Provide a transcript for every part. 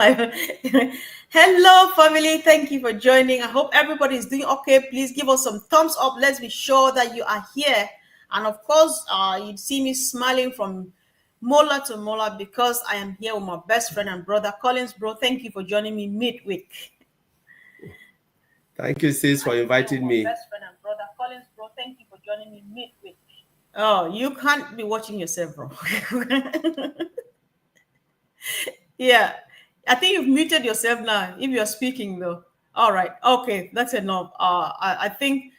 Hello, family. Thank you for joining. I hope everybody is doing okay. Please give us some thumbs up. Let's be sure that you are here. And of course, you'd see me smiling from molar to molar because I am here with my best friend and brother, Collins. Bro, thank you for joining me midweek. Thank you, sis, for inviting me. Best friend and brother, Collins. Bro, thank you for joining me midweek. Oh, you can't be watching yourself, bro. Yeah, I think you've muted yourself now. If you're speaking, though. All right. Okay, that's enough. I think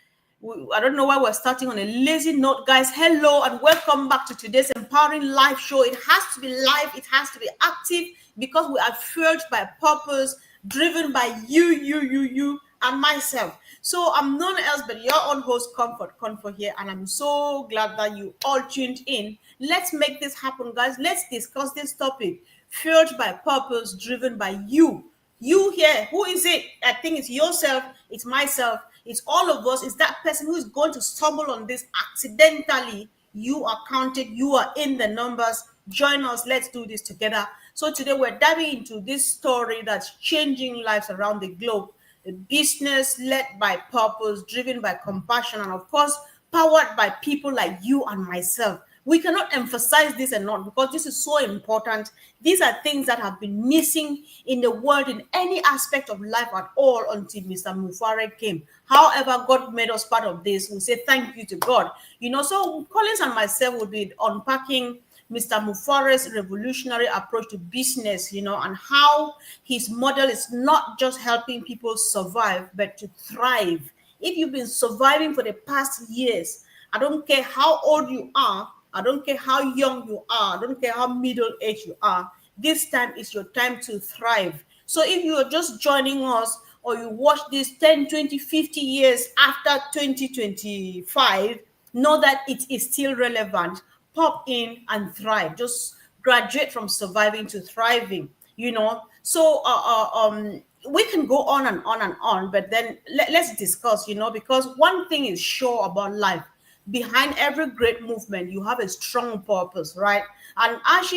I don't know why we're starting on a lazy note, guys. Hello and welcome back to today's empowering live show. It has to be live. It has to be active because we are fueled by purpose, driven by you, and myself. So I'm none else but your own host, Comfort here, and I'm so glad that you all tuned in. Let's make this happen, guys. Let's discuss this topic. Fueled by purpose, driven by you. You here, who is it? I think it's yourself, it's myself, it's all of us. It's that person who is going to stumble on this accidentally. You are counted, you are in the numbers. Join us, let's do this together. So today we're diving into this story that's changing lives around the globe. A business led by purpose, driven by compassion, and of course, powered by people like you and myself. We cannot emphasize this enough because this is so important. These are things that have been missing in the world in any aspect of life at all until Mr. Mufare came. However, God made us part of this. We say thank you to God. So Collins and myself will be unpacking Mr. Mufare's revolutionary approach to business, and how his model is not just helping people survive, but to thrive. If you've been surviving for the past years, I don't care how old you are, I don't care how young you are, I don't care how middle age you are, this time is your time to thrive. So if you are just joining us or you watch this 10, 20, 50 years after 2025, know that it is still relevant. Pop in and thrive. Just graduate from surviving to thriving. So we can go on and on and on, but then let's discuss, because one thing is sure about life. Behind every great movement, you have a strong purpose, right? And Ash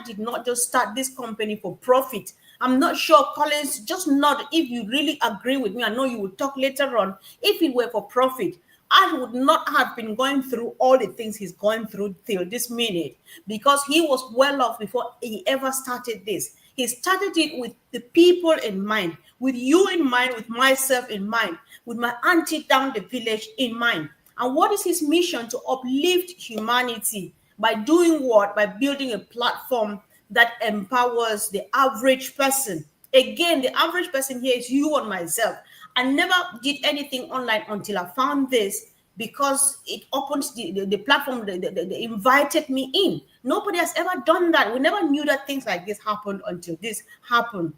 did not just start this company for profit. I'm not sure, Collins, just nod if you really agree with me. I know you will talk later on. If it were for profit, I would not have been going through all the things he's going through till this minute, because he was well off before he ever started this. He started it with the people in mind, with you in mind, with myself in mind, with my auntie down the village in mind. And what is his mission? To uplift humanity by doing what? By building a platform that empowers the average person. Again, the average person here is you and myself. I never did anything online until I found this, because it opens the platform. They invited me in. Nobody has ever done that. We never knew that things like this happened until this happened.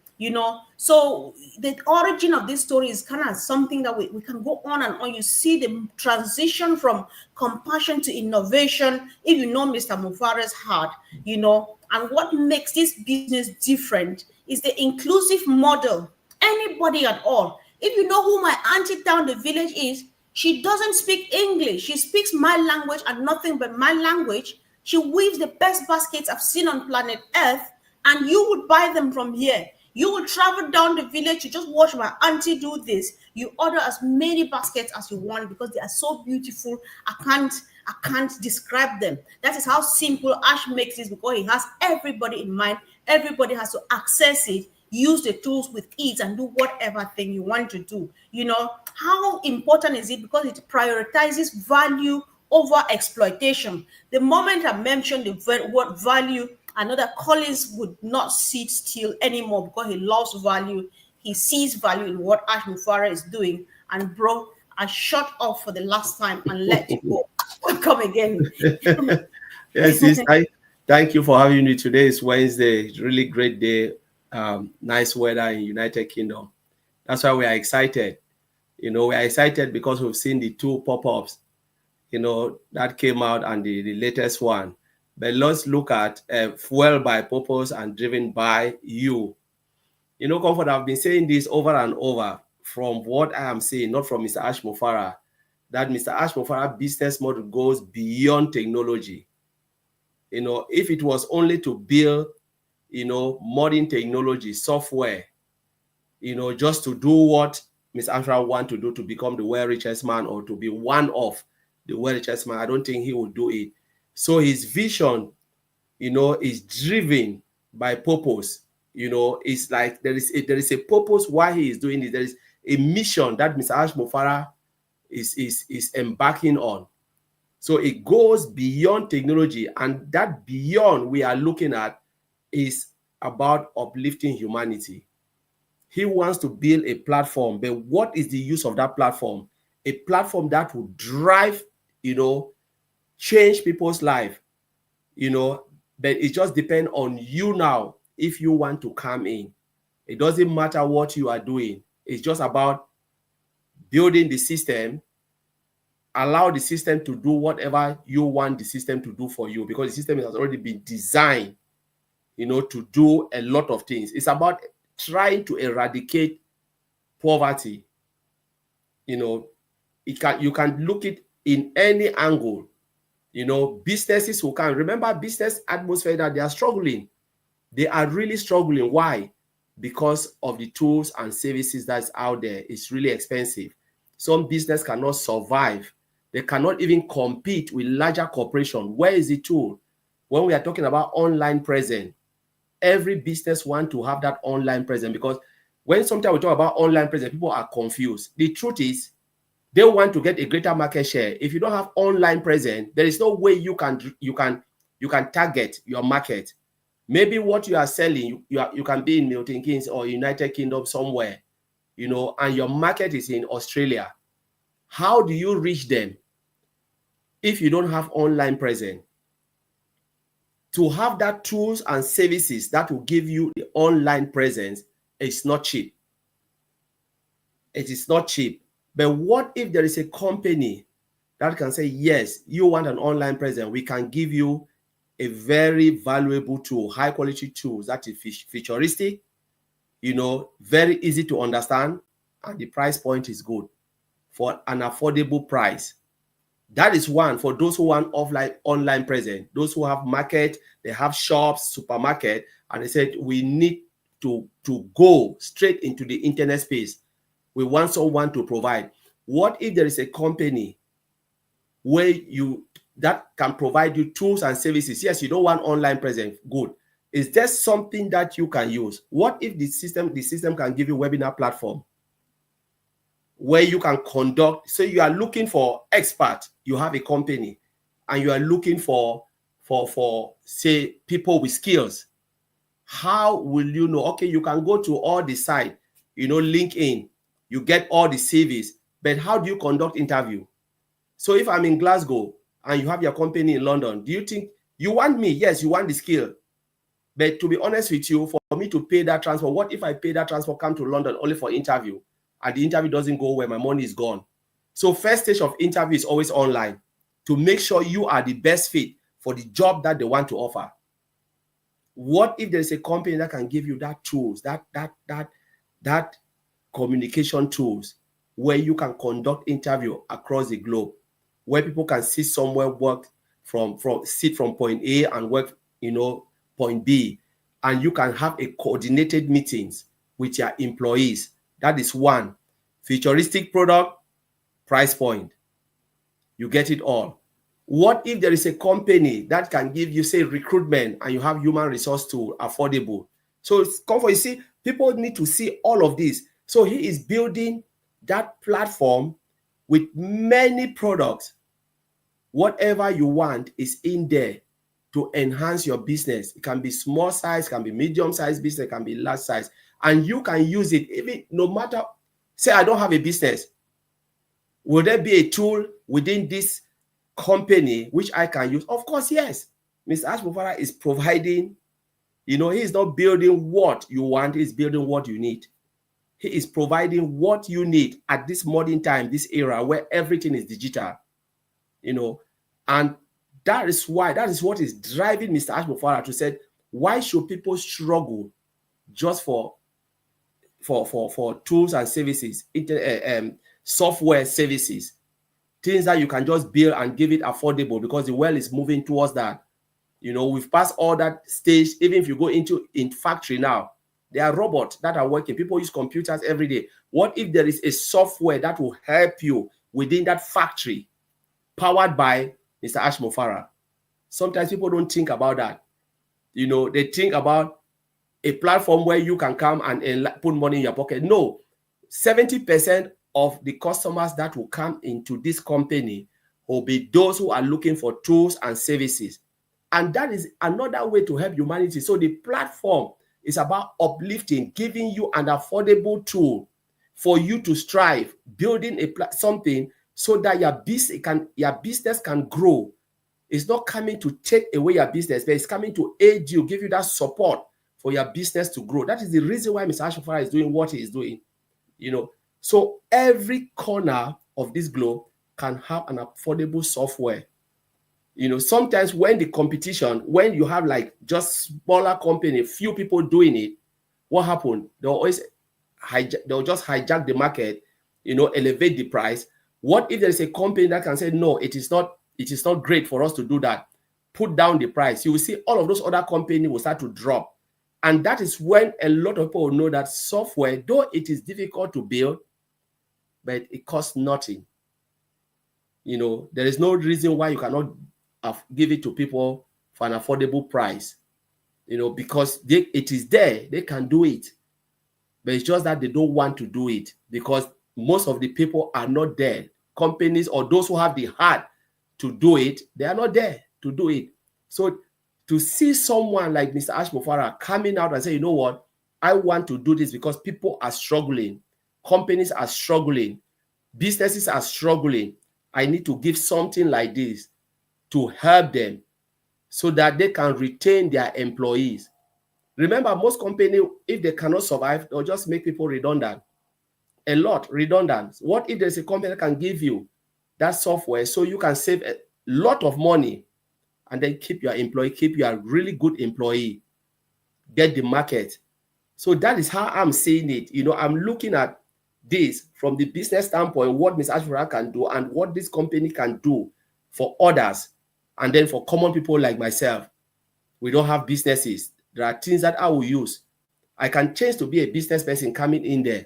So the origin of this story is kind of something that we can go on and on. You see the transition from compassion to innovation. If you know Mr. Mufare's heart, and what makes this business different is the inclusive model. Anybody at all. If you know who my auntie down the village is, she doesn't speak English. She speaks my language and nothing but my language. She weaves the best baskets I've seen on planet Earth, and you would buy them from here. You will travel down the village to just watch my auntie do this. You order as many baskets as you want because they are so beautiful. I can't describe them. That is how simple Ash makes this, because he has everybody in mind. Everybody has to access it, use the tools with ease, and do whatever thing you want to do. How important is it? Because it prioritizes value over exploitation. The moment I mentioned the word value, I know that Collins would not sit still anymore because he loves value. He sees value in what Ash Mufare is doing. And bro, I shut off for the last time and let you go. Come again. Yes, sis, thank you for having me today. It's Wednesday. It's really great day. Nice weather in United Kingdom. That's why we are excited. We are excited because we've seen the two pop-ups, that came out, and the latest one. But let's look at fueled by purpose and driven by you. Comfort, I've been saying this over and over from what I am saying, not from Mr. Ash Mufara, that Mr. Ash Mufara business model goes beyond technology. If it was only to build, modern technology, software, just to do what Ms. Ashra want to do, to become the world richest man or to be one of the world richest man. I don't think he will do it. So his vision, is driven by purpose. It's like there is a purpose why he is doing it. There is a mission that Mr. Ash Mo Farah is embarking on. So it goes beyond technology, and that beyond we are looking at is about uplifting humanity. He wants to build a platform, but what is the use of that platform? A platform that will drive, change people's life, but it just depends on you now if you want to come in. It doesn't matter what you are doing. It's just about building the system, allow the system to do whatever you want the system to do for you, because the system has already been designed, to do a lot of things. It's about trying to eradicate poverty. You can look it in any angle. Businesses who can remember business atmosphere that they are struggling. They are really struggling. Why? Because of the tools and services that's out there. It's really expensive. Some business cannot survive. They cannot even compete with larger corporations. Where is the tool? When we are talking about online presence, every business wants to have that online presence, because when sometimes we talk about online presence, people are confused. The truth is, they want to get a greater market share. If you don't have online presence, there is no way you can target your market. Maybe what you are selling, you can be in Milton Keynes or United Kingdom somewhere, and your market is in Australia. How do you reach them if you don't have online presence? To have that tools and services that will give you the online presence, it's not cheap. It is not cheap. But what if there is a company that can say, yes, you want an online presence, we can give you a very valuable tool, high quality tools that is futuristic, very easy to understand, and the price point is good for an affordable price. That is one for those who want offline online presence, those who have market, they have shops, supermarket, and they said we need to go straight into the internet space. We want someone to provide. What if there is a company where that can provide you tools and services? Yes, you don't want online presence. Good. Is there something that you can use? What if the system can give you a webinar platform where you can conduct? So you are looking for experts. You have a company and you are looking for say people with skills. How will you know? Okay, you can go to all the site, LinkedIn. You get all the CVs, but how do you conduct interview? So if I'm in Glasgow and you have your company in London, do you think you want me? Yes, you want the skill. But to be honest with you, for me to pay that transfer, what if I pay that transfer, come to London only for interview, and the interview doesn't go where my money is gone? So first stage of interview is always online to make sure you are the best fit for the job that they want to offer. What if there's a company that can give you that tools, that communication tools, where you can conduct interview across the globe, where people can sit somewhere, work sit from point A and work, point B, and you can have a coordinated meetings with your employees. That is one. Futuristic product, price point. You get it all. What if there is a company that can give you, say, recruitment, and you have human resource tool, affordable? So it's comfort. You see, people need to see all of this. So he is building that platform with many products. Whatever you want is in there to enhance your business. It can be small size, can be medium size business, can be large size. And you can use it even no matter, say I don't have a business. Will there be a tool within this company which I can use? Of course, yes. Mr. Ash Mo Farah is providing, he is not building what you want, he's building what you need. He is providing what you need at this modern time, this era where everything is digital, and that is what is driving Mr. Ash Mo Farah to say, why should people struggle just for tools and services, software services, things that you can just build and give it affordable, because the world is moving towards that. You know, we've passed all that stage. Even if you go into factory now, there are robots that are working. People use computers every day. What if there is a software that will help you within that factory, powered by Mr. Ash Mufara? Sometimes people don't think about that. You know, they think about a platform where you can come and put money in your pocket. No, 70% of the customers that will come into this company will be those who are looking for tools and services. And that is another way to help humanity. So the platform is about uplifting, giving you an affordable tool for you to strive, building something so that your business can grow. It's not coming to take away your business, but it's coming to aid you, give you that support for your business to grow. That is the reason why Mr. Ash Mufara is doing what he is doing. You know, so every corner of this globe can have an affordable software. You know, sometimes when the competition, when you have like just smaller company, few people doing it, what happened? They'll just hijack the market, you know, elevate the price. What if there's a company that can say, no, it is not great for us to do that, put down the price? You will see all of those other companies will start to drop. And that is when a lot of people know that software, though it is difficult to build, but it costs nothing. You know, there is no reason why you cannot give it to people for an affordable price. You know, because it is there, they can do it. But it's just that they don't want to do it because most of the people are not there. Companies or those who have the heart to do it, they are not there to do it. So to see someone like Mr. Ash Mufara coming out and say, you know what, I want to do this because people are struggling, companies are struggling, businesses are struggling. I need to give something like this to help them so that they can retain their employees. Remember, most companies, if they cannot survive, they'll just make people redundant. A lot redundant. What if there's a company that can give you that software so you can save a lot of money and then keep your employee, keep your really good employee, get the market? So that is how I'm seeing it. You know, I'm looking at this from the business standpoint, what Ms. Ash Mufara can do and what this company can do for others. And then for common people like myself, we don't have businesses. There are things that I will use. I can change to be a business person coming in there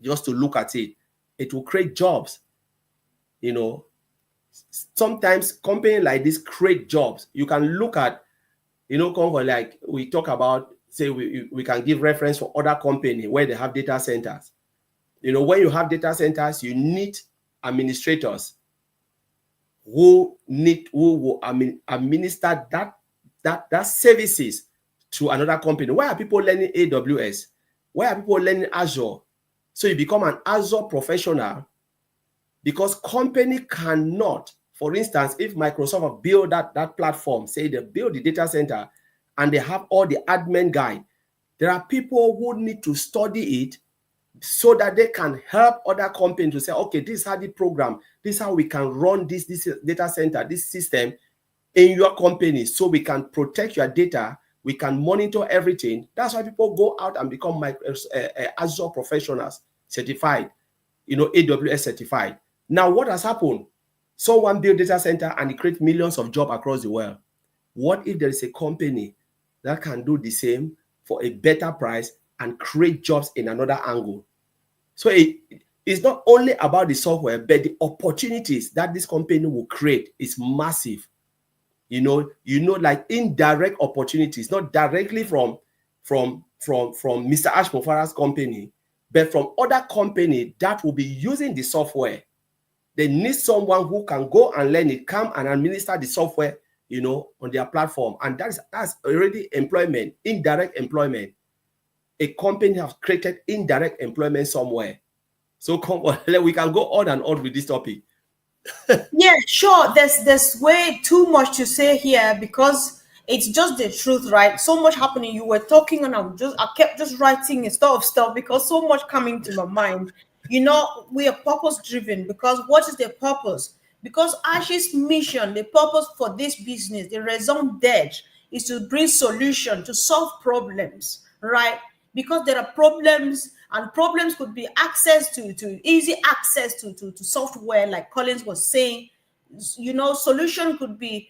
just to look at it. It will create jobs. You know, sometimes companies like this create jobs. You can look at, you know, like we talk about, say we can give reference for other companies where they have data centers. You know, when you have data centers, you need administrators who will administer that services to another company. Why are people learning AWS? Why are people learning Azure? So you become an Azure professional because company cannot, for instance, if Microsoft build that platform, say they build the data center and they have all the admin guide, there are people who need to study it so that they can help other companies to say, okay, this is how the program, this is how we can run this data center, this system in your company so we can protect your data, we can monitor everything. That's why people go out and become Azure professionals certified, you know, AWS certified. Now, what has happened? Someone built data center and it creates millions of jobs across the world. What if there is a company that can do the same for a better price and create jobs in another angle? So it's not only about the software, but the opportunities that this company will create is massive. You know, like indirect opportunities, not directly from Mr. Ash Mufara's company, but from other companies that will be using the software. They need someone who can go and learn it, come and administer the software, you know, on their platform. And that's already employment, indirect employment. A company has created indirect employment somewhere. So come on, we can go on and on with this topic. Yeah, sure. There's way too much to say here because it's just the truth, right? So much happening. You were talking, and I kept just writing a stuff because so much coming to my mind. You know, we are purpose driven because what is the purpose? Because Ash's mission, the purpose for this business, the raison d'etre, is to bring solution to solve problems, right? Because there are problems, and problems could be access to easy access to software, like Collins was saying. You know, solution could be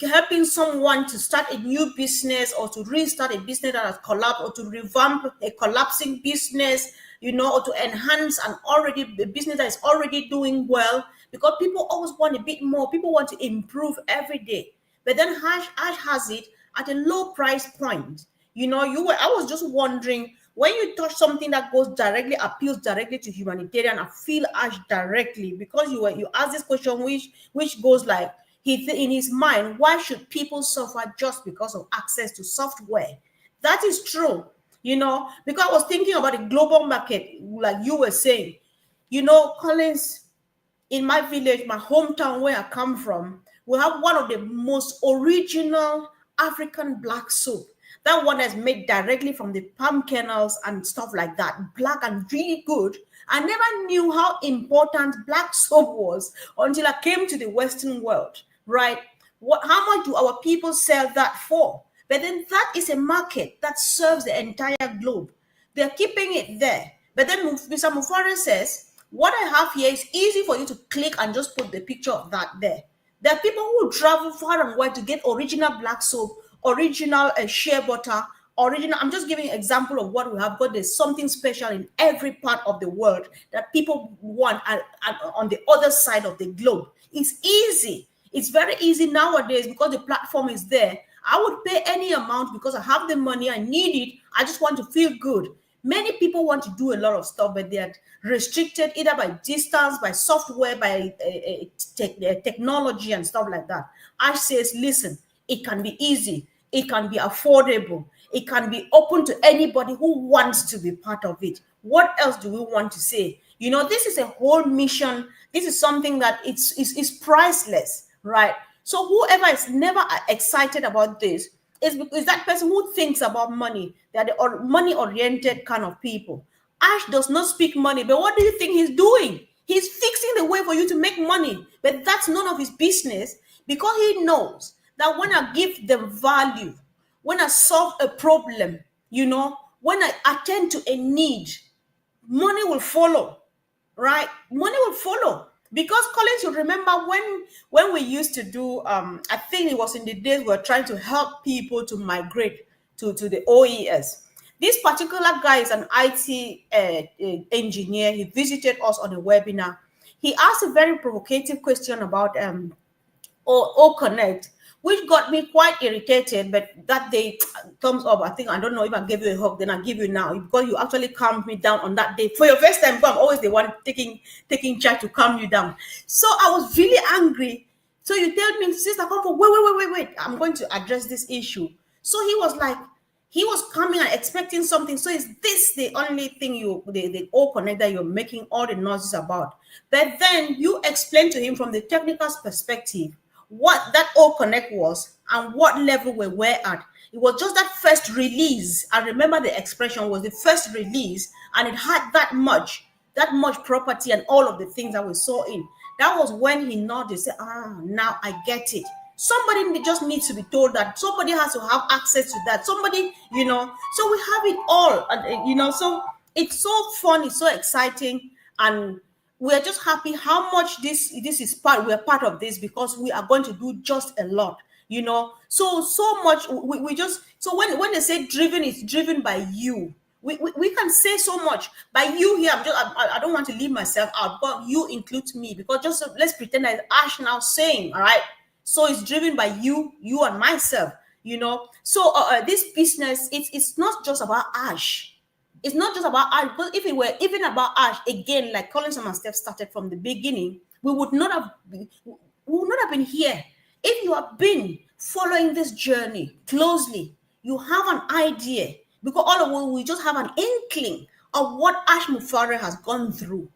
helping someone to start a new business or to restart a business that has collapsed, or to revamp a collapsing business, or to enhance an already a business that is already doing well, because people always want a bit more. People want to improve every day. But then Ash has it at a low price point. I was just wondering, when you touch something that appeals directly to humanitarian, I feel Ash directly, because you asked this question, which goes like, in his mind, why should people suffer just because of access to software? That is true, because I was thinking about the global market, like you were saying. Collins, in my village, my hometown where I come from, we have one of the most original African black soap. That one is made directly from the palm kernels and stuff like that, black and really good. I never knew how important black soap was until I came to the Western world, right? How much do our people sell that for? But then that is a market that serves the entire globe. They're keeping it there. But then Mr. Mufare says, what I have here is easy for you to click and just put the picture of that there. There are people who travel far and wide to get original black soap, original shea butter, original. I'm just giving an example of what we have got. There's something special in every part of the world that people want on the other side of the globe. It's easy. It's very easy nowadays because the platform is there. I would pay any amount because I have the money. I need it. I just want to feel good. Many people want to do a lot of stuff, but they are restricted either by distance, by software, by technology and stuff like that. Ash says, listen, it can be easy. It can be affordable. It can be open to anybody who wants to be part of it. What else do we want to say? This is a whole mission. This is something that it's priceless, right? So whoever is never excited about this is that person who thinks about money. They are the money-oriented kind of people. Ash does not speak money, but what do you think he's doing? He's fixing the way for you to make money, but that's none of his business, because he knows that when I give them value, when I solve a problem, when I attend to a need, money will follow, right? Money will follow. Because Collins, you remember when we used to do, I think it was in the days we were trying to help people to migrate to the OES. This particular guy is an IT engineer. He visited us on a webinar. He asked a very provocative question about O Connect, which got me quite irritated. But that day, thumbs up. I don't know if I gave you a hug, then I give you now, because you actually calmed me down on that day. For your first time, I'm always the one taking charge to calm you down. So I was really angry. So you tell me, Sister Comfort, wait. I'm going to address this issue. So he was like, he was coming and expecting something. So is this the only thing the O Connect that you're making all the noises about? But then you explain to him from the technical perspective what that O Connect was and what level we were at. It was just that first release. I remember the expression was the first release, and it had that much property and all of the things that we saw in. That was when he nodded, said, now I get it. Somebody just needs to be told that. Somebody has to have access to that. Somebody, so we have it all, so it's so fun, it's so exciting, and we're just happy how much this is we're part of this, because we are going to do just a lot, so much. We just, so when they say driven, it's driven by you. We can say so much by you here. I don't want to leave myself out, but you include me, because let's pretend that Ash now saying, all right. So it's driven by you and myself, So this business, it's not just about Ash. It's not just about Ash, because if it were even about Ash, again, like Collins and Steph started from the beginning, we would not have been here. If you have been following this journey closely, you have an idea, because all of us, we just have an inkling of what Ash Mufare has gone through.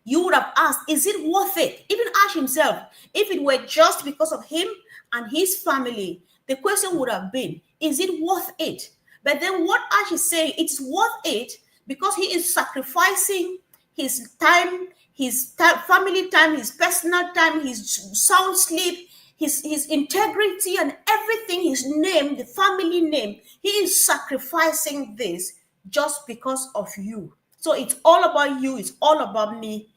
You would have asked, is it worth it? Even Ash himself, if it were just because of him and his family, the question would have been, is it worth it? But then what Ash is saying, it's worth it because he is sacrificing his time, family time, his personal time, his sound sleep, his integrity and everything, his name, the family name. He is sacrificing this just because of you. So it's all about you. It's all about me,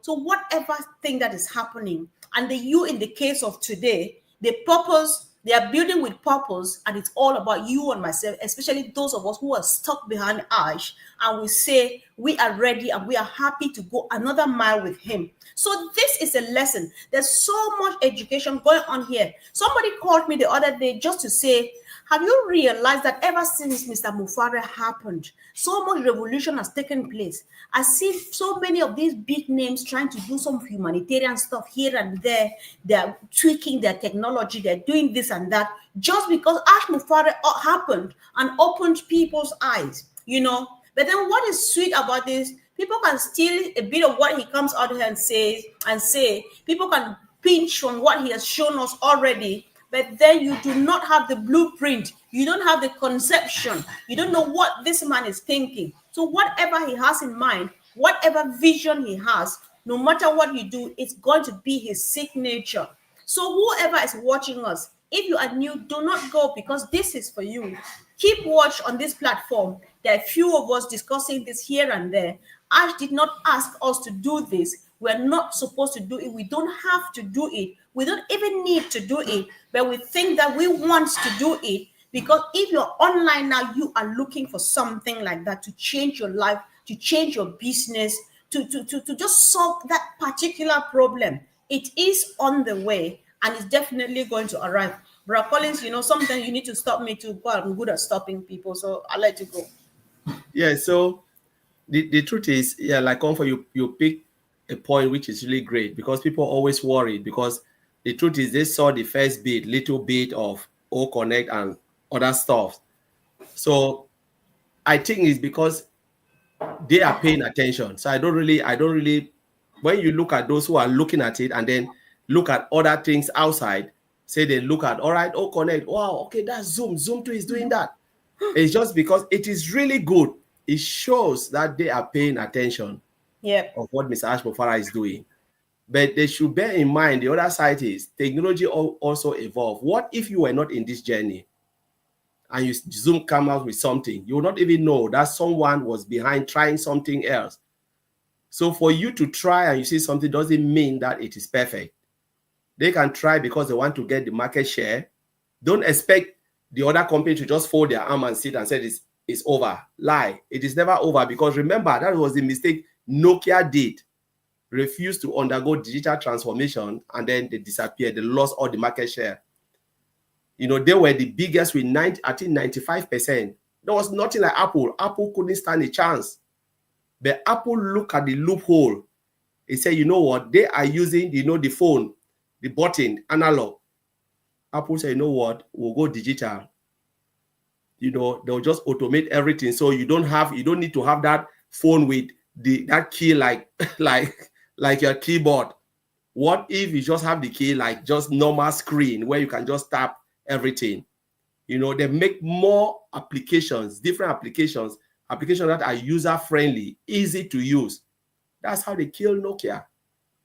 So whatever thing that is happening, and the you in the case of today, They are building with purpose, and it's all about you and myself, especially those of us who are stuck behind Ash, and we say we are ready and we are happy to go another mile with him. So this is a lesson. There's so much education going on here. Somebody called me the other day just to say, have you realized that ever since Mr. Mufare happened, so much revolution has taken place? I see so many of these big names trying to do some humanitarian stuff here and there. They're tweaking their technology. They're doing this and that just because Ash Mufare happened and opened people's eyes, you know. But then what is sweet about this, people can steal a bit of what he comes out here and say, people can pinch from what he has shown us already, but then you do not have the blueprint. You don't have the conception. You don't know what this man is thinking. So whatever he has in mind, whatever vision he has, no matter what you do, it's going to be his signature. So whoever is watching us, if you are new, do not go, because this is for you. Keep watch on this platform. There are few of us discussing this here and there. Ash did not ask us to do this. We're not supposed to do it. We don't have to do it. We don't even need to do it, but we think that we want to do it, because if you're online now, you are looking for something like that to change your life, to change your business, to just solve that particular problem. It is on the way, and it's definitely going to arrive. Bro Collins, you know, sometimes you need to stop me too, but I'm good at stopping people, so I'll let you go. Yeah, so the truth is, yeah, like Comfort, you pick a point which is really great, because people always worry, because the truth is they saw the first bit, little bit of O Connect and other stuff. So I think it's because they are paying attention. So I don't really, when you look at those who are looking at it and then look at other things outside, say they look at, all right, O Connect, wow, okay, that's Zoom. Zoom too is doing that. It's just because it is really good. It shows that they are paying attention of what Mr. Ash Mufara is doing. But they should bear in mind the other side is technology also evolve. What if you were not in this journey and you Zoom come out with something? You will not even know that someone was behind trying something else. So for you to try and you see something doesn't mean that it is perfect. They can try because they want to get the market share. Don't expect the other company to just fold their arm and sit and say it's over. Lie. It is never over, because remember, that was the mistake Nokia did. Refused to undergo digital transformation, and then they disappeared. They lost all the market share. You know, they were the biggest with 95%. There was nothing like Apple. Apple couldn't stand a chance. But Apple looked at the loophole. He said, you know what? They are using, you know, the phone, the button, analog. Apple said, you know what? We'll go digital. You know, they'll just automate everything. So you don't need to have that phone with that key like your keyboard. What if you just have the key like just normal screen where you can just tap everything? You know, they make more applications, different applications that are user-friendly, easy to use. That's how they killed Nokia.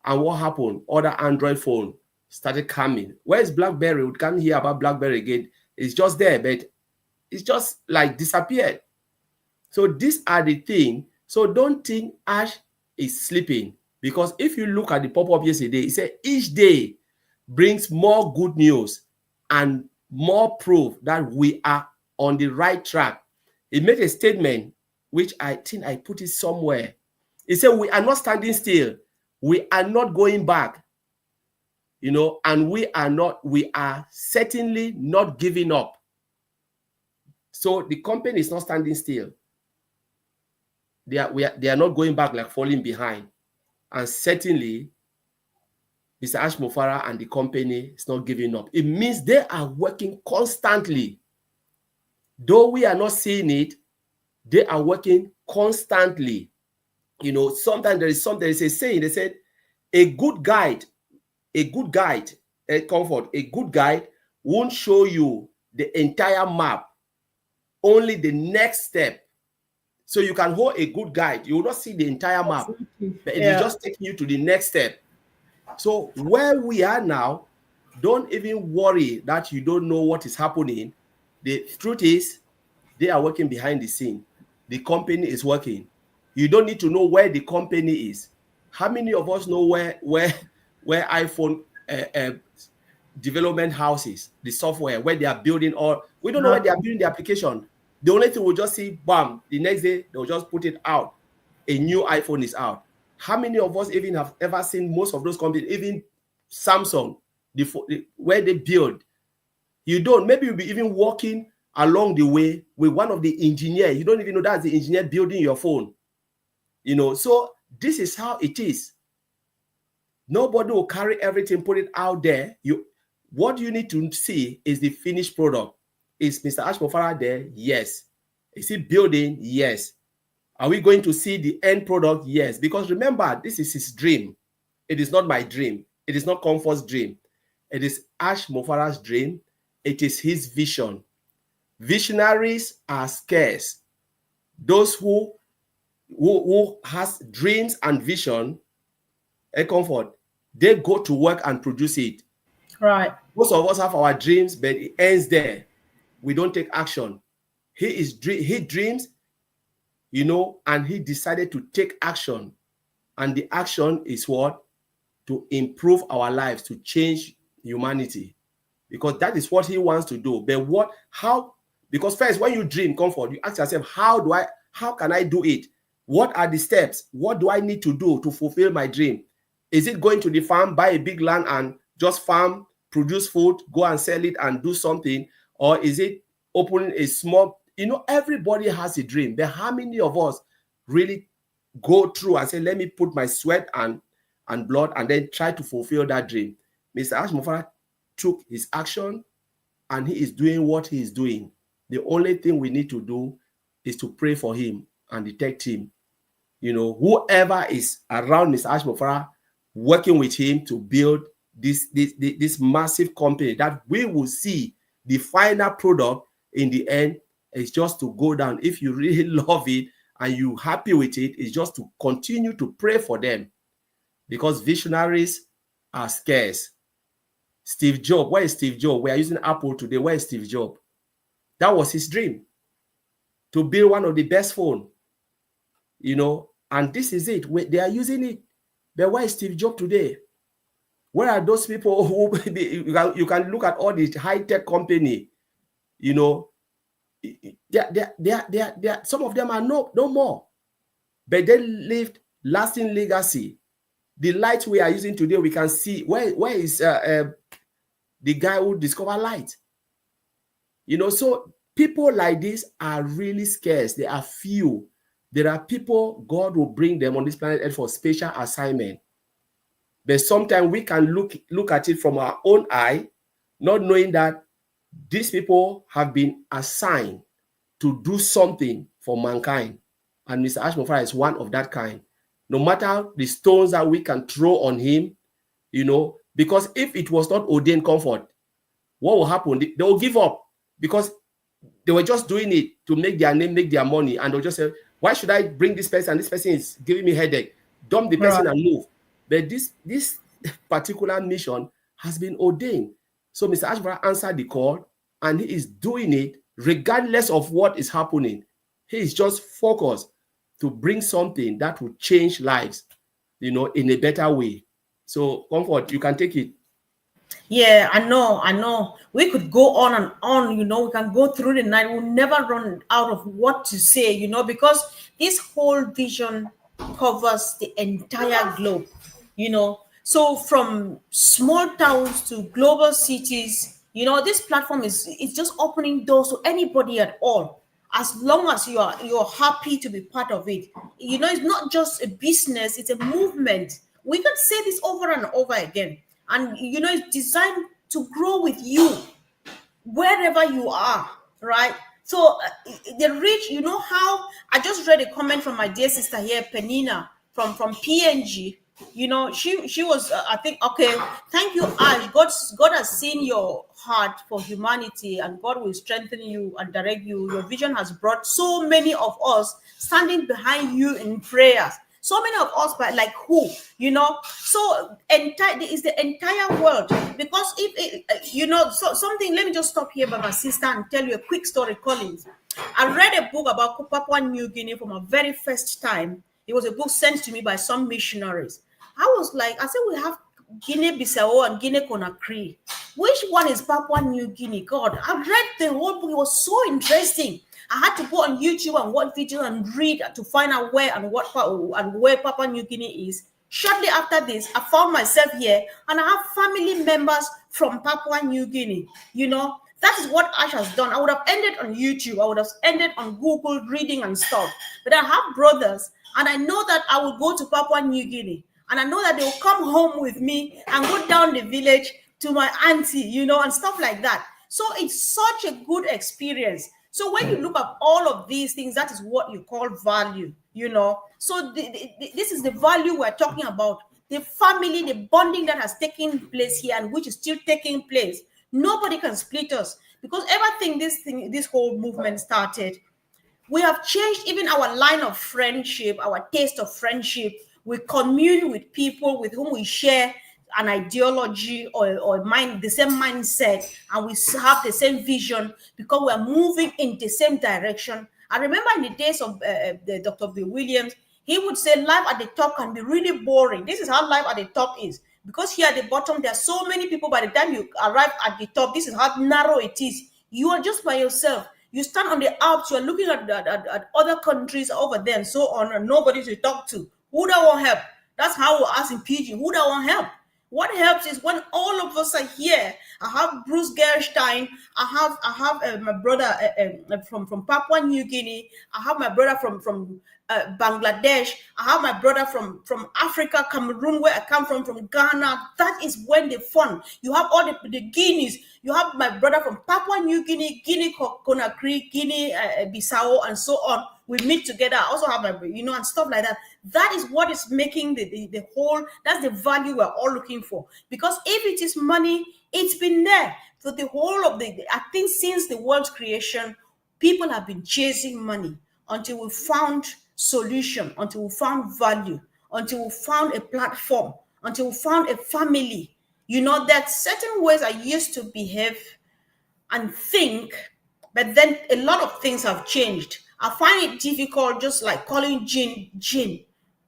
And what happened? Other Android phone started coming. Where's BlackBerry? We can't hear about BlackBerry again. It's just there, but it's just like disappeared. So these are the things. So don't think Ash is sleeping, because if you look at the pop-up yesterday, it said each day brings more good news and more proof that we are on the right track. It made a statement, which I think I put it somewhere. It said, we are not standing still. We are not going back. You know, and we are certainly not giving up. So the company is not standing still. They are not going back, like falling behind. And certainly, Mr. Ash Mufara and the company is not giving up. It means they are working constantly. Though we are not seeing it, they are working constantly. You know, sometimes there is a saying, they said, a good guide, Comfort, a good guide won't show you the entire map, only the next step. So you can hold a good guide, you will not see the entire map, but it will just take you to the next step. So where we are now, don't even worry that you don't know what is happening. The truth is, they are working behind the scene. The company is working. You don't need to know where the company is. How many of us know where iPhone, development houses, the software where they are building, or we don't know where they are building the application. The only thing we'll just see, bam, the next day they'll just put it out. A new iPhone is out. How many of us even have ever seen most of those companies, even Samsung, where they build? You don't. Maybe you'll be even walking along the way with one of the engineers. You don't even know that's the engineer building your phone. You know, so this is how it is. Nobody will carry everything, put it out there. What you need to see is the finished product. Is Mr. Ash Mo Farah there? Yes. Is he building? Yes. Are we going to see the end product? Yes. Because remember, this is his dream. It is not my dream. It is not Comfort's dream. It is Ash Mo Farah's dream. It is his vision. Visionaries are scarce. Those who has dreams and vision, a Comfort, they go to work and produce it. Right. Most of us have our dreams, but it ends there. We don't take action. He dreams, you know, and he decided to take action. And the action is what? To improve our lives, to change humanity. Because that is what he wants to do. But how? Because first, when you dream, Comfort, you ask yourself, how can I do it? What are the steps? What do I need to do to fulfill my dream? Is it going to the farm, buy a big land and just farm, produce food, go and sell it and do something? Or is it opening a small, you know, everybody has a dream. But how many of us really go through and say, let me put my sweat and blood and then try to fulfill that dream? Mr. Ash Mo Farah took his action and he is doing what he is doing. The only thing we need to do is to pray for him and the tech team. You know, whoever is around Mr. Ash Mo Farah, working with him to build this massive company that we will see the final product in the end is just to go down. If you really love it and you're happy with it, it's just to continue to pray for them, because visionaries are scarce. Steve Jobs, where is Steve Jobs? We are using Apple today. Where is Steve Jobs? That was his dream, to build one of the best phones, you know, and this is it. They are using it. But where is Steve Jobs today? Where are those people who you can look at all these high-tech company, you know, some of them are no more, but they left lasting legacy. The light we are using today, we can see where is the guy who discovered light. You know, so people like this are really scarce. They are few. There are people God will bring them on this planet Earth for special assignment. But sometimes we can look at it from our own eye, not knowing that these people have been assigned to do something for mankind. And Mr. Ash Mo Farah is one of that kind. No matter the stones that we can throw on him, you know, because if it was not ordained, Comfort, what will happen? They will give up, because they were just doing it to make their name, make their money. And they'll just say, why should I bring this person? This person is giving me headache. Dump the person and move. But this particular mission has been ordained. So Mr. Ash Mo Farah answered the call, and he is doing it regardless of what is happening. He is just focused to bring something that will change lives, you know, in a better way. So, Comfort, you can take it. Yeah, I know. We could go on and on, you know, we can go through the night. We'll never run out of what to say, you know, because this whole vision covers the entire globe, you know. So from small towns to global cities, you know, this platform is just opening doors to anybody at all, as long as you're happy to be part of it. You know, it's not just a business, it's a movement. We can say this over and over again. And, you know, it's designed to grow with you wherever you are, right? So the rich, you know how, I just read a comment from my dear sister here, Penina, from PNG. You know, she was, I think, okay, thank you, Ash. God has seen your heart for humanity, and God will strengthen you and direct you. Your vision has brought so many of us standing behind you in prayers. So many of us, but like who, you know? So is the entire world. Because if you know, so something. Let me just stop here by my sister and tell you a quick story, Collins. I read a book about Papua New Guinea for my very first time. It was a book sent to me by some missionaries. I was like, I said, we have Guinea-Bissau and Guinea-Conakry. Which one is Papua New Guinea? God, I read the whole book. It was so interesting. I had to go on YouTube and watch videos and read to find out where and where Papua New Guinea is. Shortly after this, I found myself here, and I have family members from Papua New Guinea. You know, that is what Ash has done. I would have ended on YouTube. I would have ended on Google reading and stuff. But I have brothers, and I know that I will go to Papua New Guinea. And I know that they will come home with me and go down the village to my auntie, you know, and stuff like that. So it's such a good experience. So when you look at all of these things, that is what you call value, you know. So this is the value we're talking about. The family, the bonding that has taken place here and which is still taking place. Nobody can split us, because everything this whole movement started, we have changed even our line of friendship, our taste of friendship. We commune with people with whom we share an ideology or mind, the same mindset, and we have the same vision because we're moving in the same direction. I remember in the days of Dr. Bill Williams, he would say life at the top can be really boring. This is how life at the top is. Because here at the bottom, there are so many people. By the time you arrive at the top, this is how narrow it is. You are just by yourself. You stand on the Alps, you're looking at other countries over there and so on, and nobody to talk to. Who that want help? That's how we ask in PG. Who that want help? What helps is when all of us are here. I have Bruce Gerstein. I have my brother from Papua New Guinea. I have my brother from Bangladesh. I have my brother from Africa, Cameroon, where I come from Ghana. That is when the fun. You have all the Guineas. You have my brother from Papua New Guinea, Guinea-Conakry, Guinea-Bissau, and so on. We meet together. I also have my, you know, and stuff like that. That is what is making the whole, that's the value we're all looking for. Because if it is money, it's been there. For the whole of I think since the world's creation, people have been chasing money until we found solution, until we found value, until we found a platform, until we found a family. You know, that certain ways I used to behave and think, but then a lot of things have changed. I find it difficult just like calling Jean,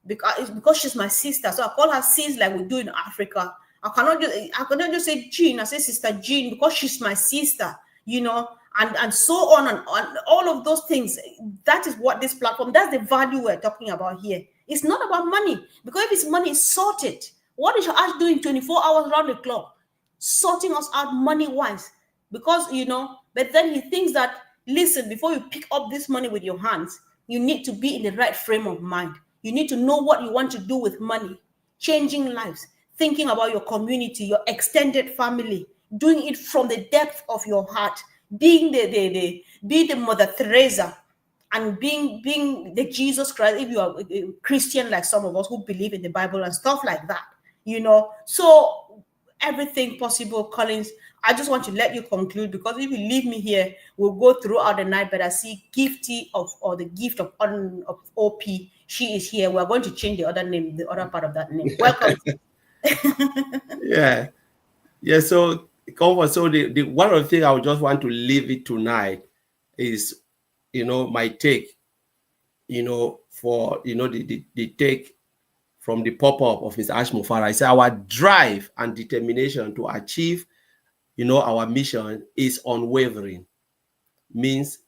because she's my sister. So I call her sis like we do in Africa. I cannot just say Jean. I say Sister Jean because she's my sister, you know, and so on and on. All of those things. That is what this platform, that's the value we're talking about here. It's not about money, because if it's money, it's sorted. What is your Ash doing 24 hours around the clock? Sorting us out money-wise. Because, you know, but then he thinks that, listen, before you pick up this money with your hands, you need to be in the right frame of mind. You need to know what you want to do with money, changing lives, thinking about your community, your extended family, doing it from the depth of your heart, being the Mother Teresa, and being the Jesus Christ, if you are a Christian like some of us who believe in the Bible and stuff like that, you know. So everything possible, Collins. I just want to let you conclude, because if you leave me here, we'll go throughout the night. But I see Gifty the gift of OP. She is here. We're going to change the other name, the other part of that name. Welcome. Yeah. So comfort. So the one of the things I would just want to leave it tonight is, you know, my take, you know, for, you know, the take from the pop-up of Mr. Ash Mufara. I say our drive and determination to achieve, you know, our mission is unwavering. Means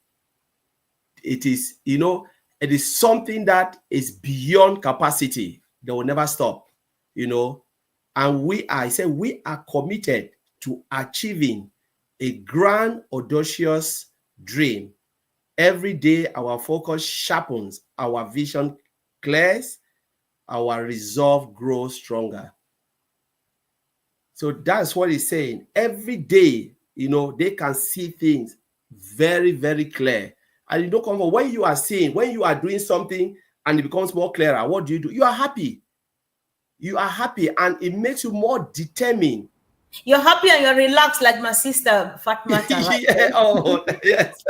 it is, you know, it is something that is beyond capacity. They will never stop, you know. And we are committed to achieving a grand, audacious dream. Every day, our focus sharpens, our vision clears, our resolve grows stronger. So that's what he's saying. Every day, you know, they can see things very, very clear. And you don't come from when you are seeing, when you are doing something and it becomes more clearer, what do? You are happy. You are happy, and it makes you more determined. You're happy and you're relaxed, like my sister Fatmata. Right? Yeah, oh, yes.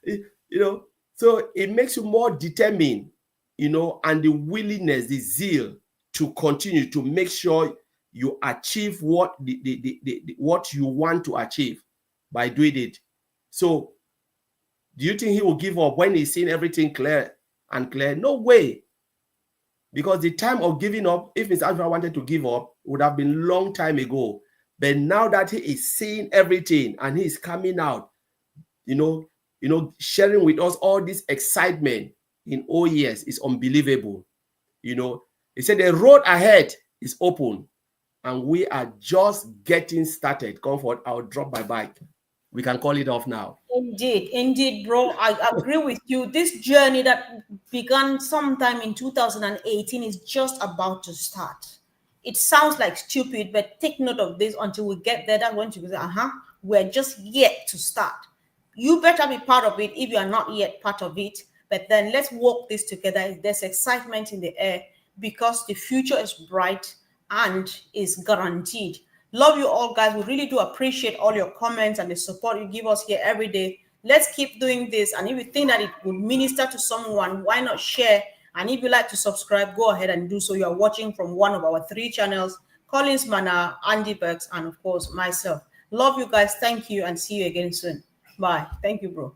You know, so it makes you more determined, you know, and the willingness, the zeal to continue to make sure you achieve what what you want to achieve by doing it. So do you think he will give up when he's seen everything clear and clear? No way. Because the time of giving up, if Mr. Alpha wanted to give up, would have been long time ago. But now that he is seeing everything and he is coming out, sharing with us all this excitement in OES is unbelievable. He said the road ahead is open and we are just getting started. Comfort, I'll drop my bike. We can call it off now. Indeed, bro. I agree with you. This journey that began sometime in 2018 is just about to start. It sounds like stupid, but take note of this until we get there. That's when you say, we're just yet to start. You better be part of it if you are not yet part of it. But then let's walk this together. There's excitement in the air because the future is bright and is guaranteed. Love you all, guys. We really do appreciate all your comments and the support you give us here every day. Let's keep doing this. And if you think that it would minister to someone, why not share? And if you like to subscribe, go ahead and do so. You are watching from one of our 3 channels, Collins Mana, Andy Burks, and of course, myself. Love you guys. Thank you and see you again soon. Bye. Thank you, bro.